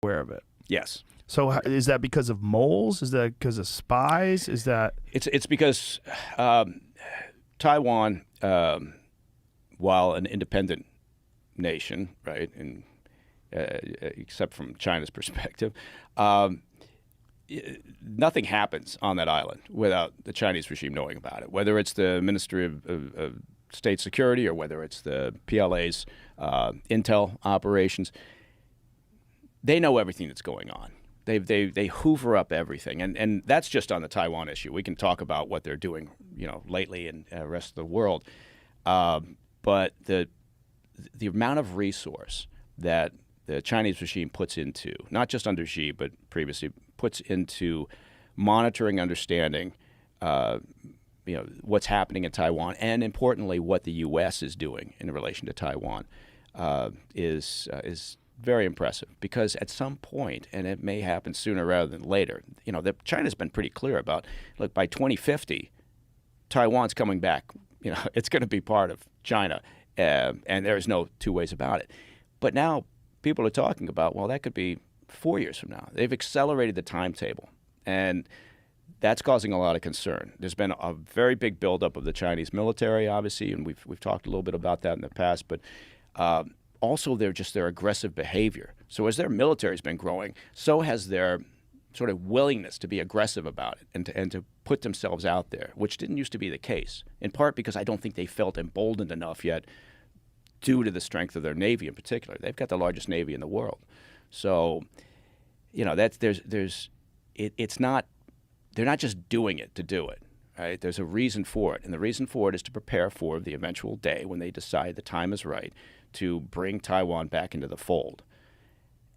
aware of it. Yes. So is that because of moles? Is that because of spies? Is that It's because Taiwan, while an independent nation, right, and except from China's perspective, nothing happens on that island without the Chinese regime knowing about it. Whether it's the Ministry of State Security or whether it's the PLA's intel operations, they know everything that's going on. They hoover up everything, and that's just on the Taiwan issue. We can talk about what they're doing, lately in the rest of the world, but the amount of resource that the Chinese regime puts into, not just under Xi, but previously puts into monitoring, understanding, what's happening in Taiwan, and importantly, what the U.S. is doing in relation to Taiwan, is very impressive. Because at some point, and it may happen sooner rather than later, China's been pretty clear about, look, by 2050, Taiwan's coming back. It's going to be part of China, and there's no two ways about it. But now people are talking about, well, that could be 4 years from now. They've accelerated the timetable, and that's causing a lot of concern. There's been a very big buildup of the Chinese military, obviously, and we've talked a little bit about that in the past, but also their aggressive behavior. So as their military's been growing, so has their sort of willingness to be aggressive about it and to put themselves out there, which didn't used to be the case, in part because I don't think they felt emboldened enough yet due to the strength of their Navy in particular. They've got the largest Navy in the world. So, it's not, they're not just doing it to do it, right? There's a reason for it, and the reason for it is to prepare for the eventual day when they decide the time is right to bring Taiwan back into the fold.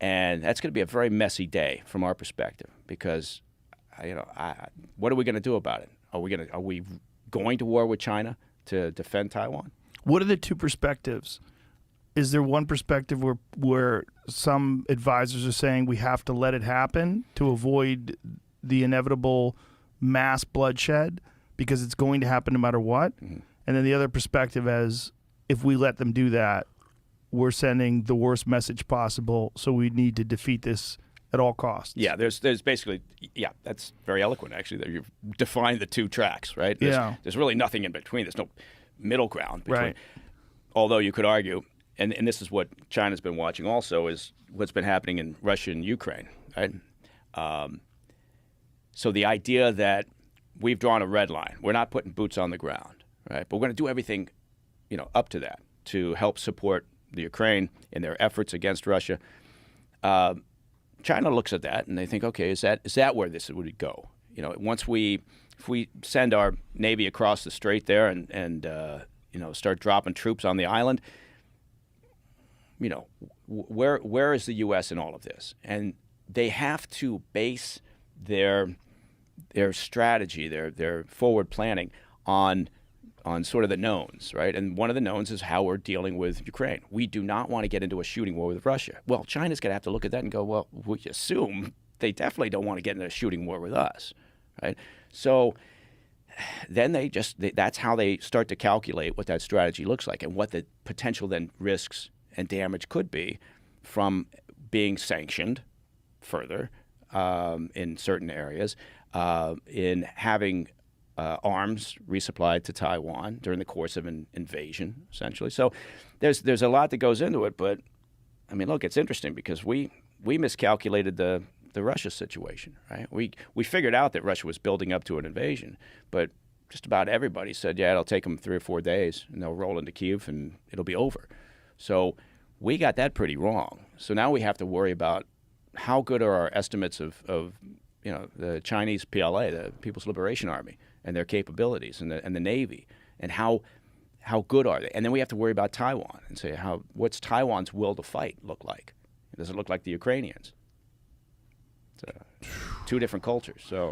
And that's going to be a very messy day from our perspective because, what are we going to do about it? Are we going to war with China to defend Taiwan? What are the two perspectives? Is there one perspective where some advisors are saying we have to let it happen to avoid the inevitable mass bloodshed because it's going to happen no matter what? Mm-hmm. And then the other perspective is if we let them do that, we're sending the worst message possible, so we need to defeat this at all costs. Yeah, there's basically, that's very eloquent, actually. You've defined the two tracks, right? There's really nothing in between. There's no middle ground between. Right. Although you could argue, and this is what China's been watching also, is what's been happening in Russia and Ukraine, right? So the idea that we've drawn a red line, we're not putting boots on the ground, right? But we're going to do everything, up to that to help support the Ukraine in their efforts against Russia. China looks at that and they think, okay, is that where this would go? If we send our Navy across the strait there and start dropping troops on the island, where is the U.S. in all of this? And they have to base their strategy, their forward planning on sort of the knowns, right? And one of the knowns is how we're dealing with Ukraine. We do not want to get into a shooting war with Russia. Well, China's going to have to look at that and go, well, we assume they definitely don't want to get into a shooting war with us, right? So then that's how they start to calculate what that strategy looks like and what the potential then risks and damage could be from being sanctioned further in certain areas, in having arms resupplied to Taiwan during the course of an invasion, essentially. So there's a lot that goes into it, but I mean, look, it's interesting because we miscalculated the Russia situation, right? We figured out that Russia was building up to an invasion, but just about everybody said, yeah, it'll take them 3 or 4 days, and they'll roll into Kyiv, and it'll be over. So we got that pretty wrong. So now we have to worry about how good are our estimates of the Chinese PLA, the People's Liberation Army, and their capabilities, and the Navy, and how good are they? And then we have to worry about Taiwan and say, what's Taiwan's will to fight look like? Does it look like the Ukrainians? It's two different cultures. So